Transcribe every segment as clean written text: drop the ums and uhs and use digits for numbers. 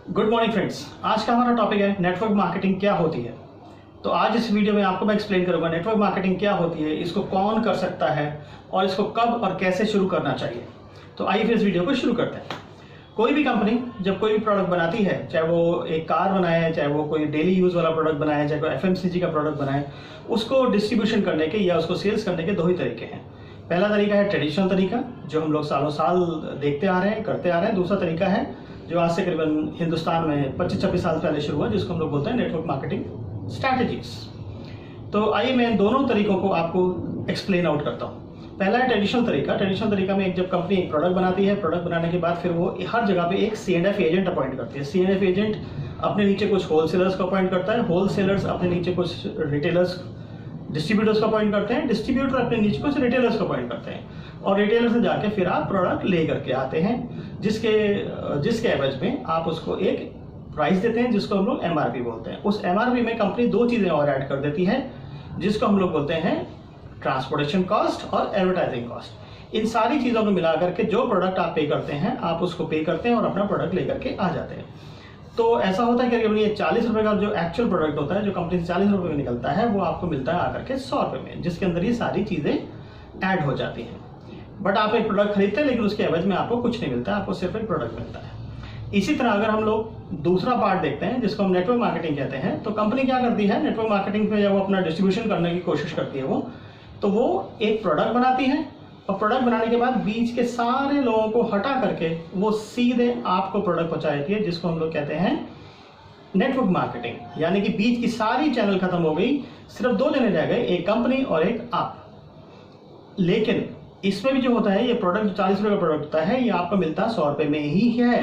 Good morning friends. आज का हमारा टॉपिक है नेटवर्क मार्केटिंग क्या होती है। तो आज इस वीडियो में आपको मैं एक्सप्लेन करूंगा नेटवर्क मार्केटिंग क्या होती है, इसको कौन कर सकता है और इसको कब और कैसे शुरू करना चाहिए। तो आइए फिर इस वीडियो को शुरू करते हैं। कोई भी कंपनी जब कोई भी प्रोडक्ट बनाती है, चाहे वो एक कार बनाए, चाहे वो कोई डेली यूज वाला प्रोडक्ट बनाए, चाहे कोई एफएमसीजी का प्रोडक्ट बनाए, उसको डिस्ट्रीब्यूशन करने के या उसको सेल्स करने के दो ही तरीके हैं। पहला तरीका है ट्रेडिशनल तरीका, जो हम लोग सालों साल देखते आ रहे हैं, करते आ रहे हैं। दूसरा तरीका है जो आज से करीबन हिंदुस्तान में 25-26 साल पहले शुरू हुआ, जिसको हम लोग बोलते हैं नेटवर्क मार्केटिंग स्ट्रैटेजीज। तो आइए मैं इन दोनों तरीकों को आपको एक्सप्लेन आउट करता हूँ। पहला है ट्रेडिशनल तरीका। ट्रेडिशनल तरीका में जब कंपनी एक प्रोडक्ट बनाती है, प्रोडक्ट बनाने के बाद फिर वो हर जगह पे एक C&F एजेंट अपॉइंट करती है। C&F एजेंट अपने नीचे कुछ होलसेलर्स को अपॉइंट करता है, होलसेलर्स अपने नीचे कुछ रिटेलर्स डिस्ट्रीब्यूटर्स को अपॉइंट करते हैं, डिस्ट्रीब्यूटर अपने नीचे कुछ रिटेलर्स को अपॉइंट करते हैं, और रिटेलर से जाके फिर आप प्रोडक्ट ले करके आते हैं, जिसके एवज में आप उसको एक प्राइस देते हैं, जिसको हम लोग MRP बोलते हैं। उस MRP में कंपनी दो चीजें और ऐड कर देती है, जिसको हम लोग बोलते हैं ट्रांसपोर्टेशन कॉस्ट और एडवर्टाइजिंग कॉस्ट। इन सारी चीजों को मिला करके जो प्रोडक्ट आप पे करते हैं, आप उसको पे करते हैं और अपना प्रोडक्ट लेकर के आ जाते हैं। तो ऐसा होता है कि ये 40 रुपए का जो एक्चुअल प्रोडक्ट होता है, जो कंपनी से 40 रुपए में निकलता है, वो आपको मिलता है आकर के 100 रुपए में, जिसके अंदर ये सारी चीजें ऐड हो जाती हैं। बट आप एक प्रोडक्ट खरीदते हैं, लेकिन उसके एवज में आपको कुछ नहीं मिलता है, आपको सिर्फ एक प्रोडक्ट मिलता है। इसी तरह अगर हम लोग दूसरा पार्ट देखते हैं, जिसको हम नेटवर्क मार्केटिंग कहते हैं, तो कंपनी क्या करती है नेटवर्क मार्केटिंग पे, जब वो अपना डिस्ट्रीब्यूशन करने की कोशिश करती है वो एक प्रोडक्ट बनाती है, और प्रोडक्ट बनाने के बाद बीच के सारे लोगों को हटा करके वो सीधे आपको प्रोडक्ट पहुंचा देती है, जिसको हम लोग कहते हैं नेटवर्क मार्केटिंग। यानी कि बीच की सारी चैनल खत्म हो गई, सिर्फ दो जने रह गए, एक कंपनी और एक आप। लेकिन इसमें भी जो होता है, ये प्रोडक्ट जो 40 रुपए का प्रोडक्ट होता है, ये आपको मिलता 100 रुपए में ही है।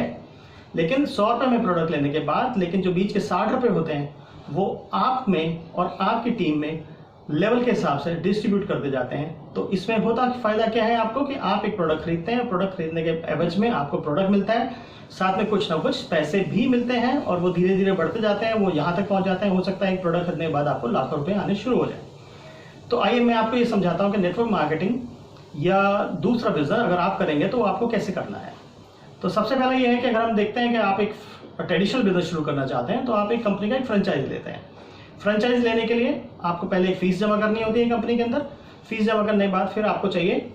लेकिन 100 रुपए में प्रोडक्ट लेने के बाद, लेकिन जो बीच के 60 रुपए होते हैं, वो आप में और आपकी टीम में लेवल के हिसाब से डिस्ट्रीब्यूट करते जाते हैं। तो इसमें होता फायदा क्या है आपको, कि आप एक प्रोडक्ट खरीदते हैं, प्रोडक्ट खरीदने के एवज में आपको प्रोडक्ट मिलता है, साथ में कुछ ना कुछ पैसे भी मिलते हैं, और वो धीरे धीरे बढ़ते जाते हैं, वो यहाँ तक पहुंच जाते हैं। हो सकता है एक प्रोडक्ट खरीदने के बाद आपको लाखों रुपए आने शुरू हो जाए। तो आइए मैं आपको ये समझाता हूँ कि नेटवर्क मार्केटिंग या दूसरा बिजनेस अगर आप करेंगे तो आपको कैसे करना है। तो सबसे पहले ये है कि अगर हम देखते हैं कि आप एक ट्रेडिशनल बिजनेस शुरू करना चाहते हैं, तो आप एक कंपनी का एक फ्रेंचाइज लेते हैं। फ्रेंचाइज लेने के लिए आपको पहले एक फीस जमा करनी होती है कंपनी के अंदर। फीस जमा करने के बाद फिर आपको चाहिए,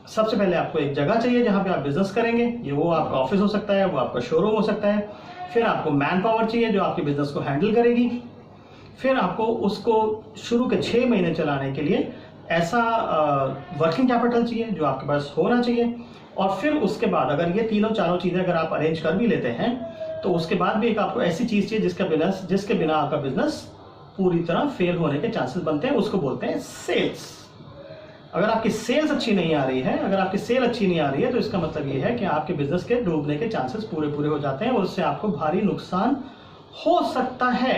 सबसे पहले आपको एक जगह चाहिए जहां पे आप बिजनेस करेंगे। ये वो आपका ऑफिस हो सकता है, वो आपका शोरूम हो सकता है। फिर आपको मैन पावर चाहिए जो आपके बिजनेस को हैंडल करेगी। फिर आपको उसको शुरू के 6 महीने चलाने के लिए ऐसा वर्किंग कैपिटल चाहिए जो आपके पास होना चाहिए। और फिर उसके बाद अगर ये तीनों चारों चीजें अगर आप अरेंज कर भी लेते हैं, तो उसके बाद भी एक आपको ऐसी चीज चाहिए जिसके बिना आपका बिजनेस पूरी तरह फेल होने के चांसेस बनते हैं, उसको बोलते हैं सेल्स। अगर आपकी सेल्स अच्छी नहीं आ रही है, अगर आपकी सेल अच्छी नहीं आ रही है, तो इसका मतलब ये है कि आपके बिजनेस के डूबने के चांसेस पूरे हो जाते हैं, और उससे आपको भारी नुकसान हो सकता है।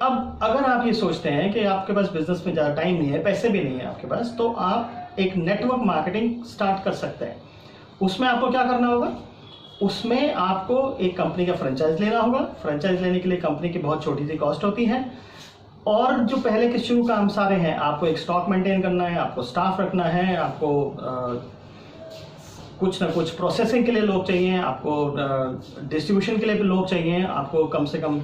अब अगर आप ये सोचते हैं कि आपके पास बिजनेस में ज्यादा टाइम नहीं है, पैसे भी नहीं है आपके पास, तो आप एक नेटवर्क मार्केटिंग स्टार्ट कर सकते हैं। उसमें आपको क्या करना होगा, उसमें आपको एक कंपनी का फ्रेंचाइज लेना होगा। फ्रेंचाइज लेने के लिए कंपनी की बहुत छोटी सी कॉस्ट होती है, और जो पहले के शुरू काम सारे हैं, आपको एक स्टॉक मेंटेन करना है, आपको स्टाफ रखना है, आपको कुछ ना कुछ प्रोसेसिंग के लिए लोग चाहिए, आपको डिस्ट्रीब्यूशन के लिए भी लोग चाहिए, आपको कम से कम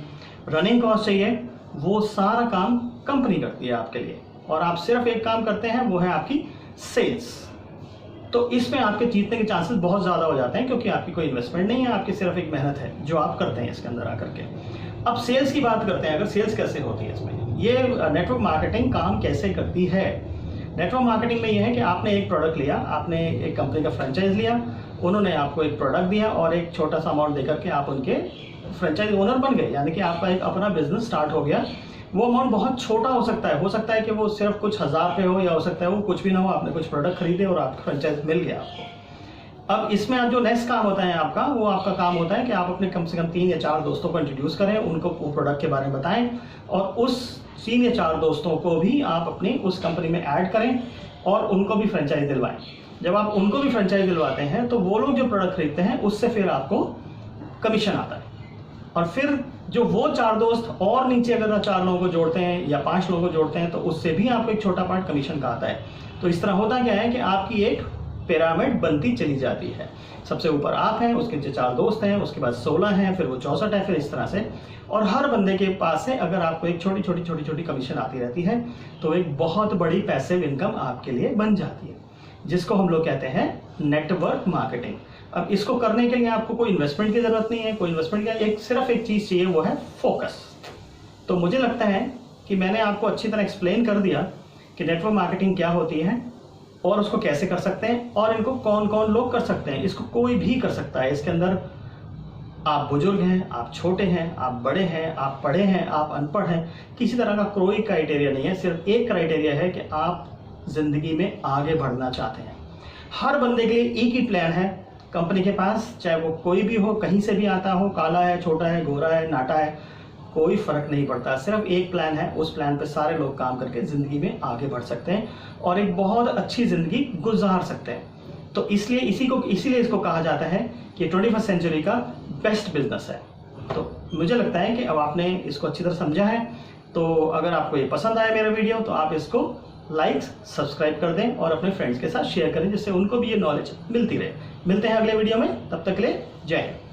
रनिंग कॉस्ट चाहिए। वो सारा काम कंपनी करती है आपके लिए, और आप सिर्फ एक काम करते हैं, वो है आपकी सेल्स। तो इसमें आपके जीतने के चांसेस बहुत ज्यादा हो जाते हैं, क्योंकि आपकी कोई इन्वेस्टमेंट नहीं है, आपकी सिर्फ एक मेहनत है जो आप करते हैं इसके अंदर आकर के। अब सेल्स की बात करते हैं। अगर सेल्स कैसे होती है इसमें, ये नेटवर्क मार्केटिंग काम कैसे करती है। नेटवर्क मार्केटिंग में ये है कि आपने एक प्रोडक्ट लिया, आपने एक कंपनी का फ्रेंचाइज लिया, उन्होंने आपको एक प्रोडक्ट दिया और एक छोटा सा अमाउंट देकर के आप उनके फ्रेंचाइज ओनर बन गए, यानी कि आपका एक अपना बिजनेस स्टार्ट हो गया। वो अमाउंट बहुत छोटा हो सकता है कि वो सिर्फ कुछ हजार पे हो, या हो सकता है वो कुछ भी ना हो, आपने कुछ प्रोडक्ट खरीदे और आपका फ्रेंचाइज मिल गया आपको। अब इसमें आप जो नेक्स्ट काम होता है आपका, वो आपका काम होता है कि आप अपने कम से कम 3 या 4 दोस्तों को इंट्रोड्यूस करें, उनको वो प्रोडक्ट के बारे में बताएं, और उस 3 या 4 दोस्तों को भी आप अपनी उस कंपनी में ऐड करें और उनको भी फ्रेंचाइज दिलवाएं। जब आप उनको भी फ्रेंचाइज दिलवाते हैं, तो वो लोग जो प्रोडक्ट खरीदते हैं उससे फिर आपको कमीशन आता है। और फिर जो वो 4 दोस्त और नीचे अगर 4 लोगों को जोड़ते हैं या 5 लोगों को जोड़ते हैं, तो उससे भी आपको एक छोटा पार्ट कमीशन का आता है। तो इस तरह होता क्या है कि आपकी एक पिरामिड बनती चली जाती है। सबसे ऊपर आप हैं, उसके जो 4 दोस्त हैं, उसके बाद 16 हैं, फिर वो 64 है, फिर इस तरह से। और हर बंदे के पास से अगर आपको एक छोटी छोटी कमीशन आती रहती है तो एक बहुत बड़ी पैसिव इनकम आपके लिए बन जाती है, जिसको हम लोग कहते हैं नेटवर्क मार्केटिंग। अब इसको करने के लिए आपको कोई इन्वेस्टमेंट की जरूरत नहीं है, कोई इन्वेस्टमेंट का सिर्फ एक चीज चाहिए, वो है फोकस। तो मुझे लगता है कि मैंने आपको अच्छी तरह एक्सप्लेन कर दिया कि नेटवर्क मार्केटिंग क्या होती है और उसको कैसे कर सकते हैं, और इनको कौन कौन लोग कर सकते हैं। इसको कोई भी कर सकता है। इसके अंदर आप बुजुर्ग हैं, आप छोटे हैं, आप बड़े हैं, आप पढ़े हैं, आप अनपढ़ हैं, किसी तरह का कोई क्राइटेरिया नहीं है। सिर्फ एक क्राइटेरिया है कि आप जिंदगी में आगे बढ़ना चाहते हैं। हर बंदे के लिए एक ही प्लान है कंपनी के पास, चाहे वो कोई भी हो, कहीं से भी आता हो, काला है, छोटा है, गोरा है, नाटा है, कोई फर्क नहीं पड़ता। सिर्फ एक प्लान है, उस प्लान पे सारे लोग काम करके जिंदगी में आगे बढ़ सकते हैं और एक बहुत अच्छी जिंदगी गुजार सकते हैं। तो इसलिए इसीलिए इसको कहा जाता है कि 21st सेंचुरी का बेस्ट बिजनेस है। तो मुझे लगता है कि अब आपने इसको अच्छी तरह समझा है। तो अगर आपको ये पसंद आया मेरा वीडियो तो आप इसको लाइक सब्सक्राइब कर दें और अपने फ्रेंड्स के साथ शेयर करें, जिससे उनको भी ये नॉलेज मिलती रहे। मिलते हैं अगले वीडियो में, तब तक के लिए जय हिंद।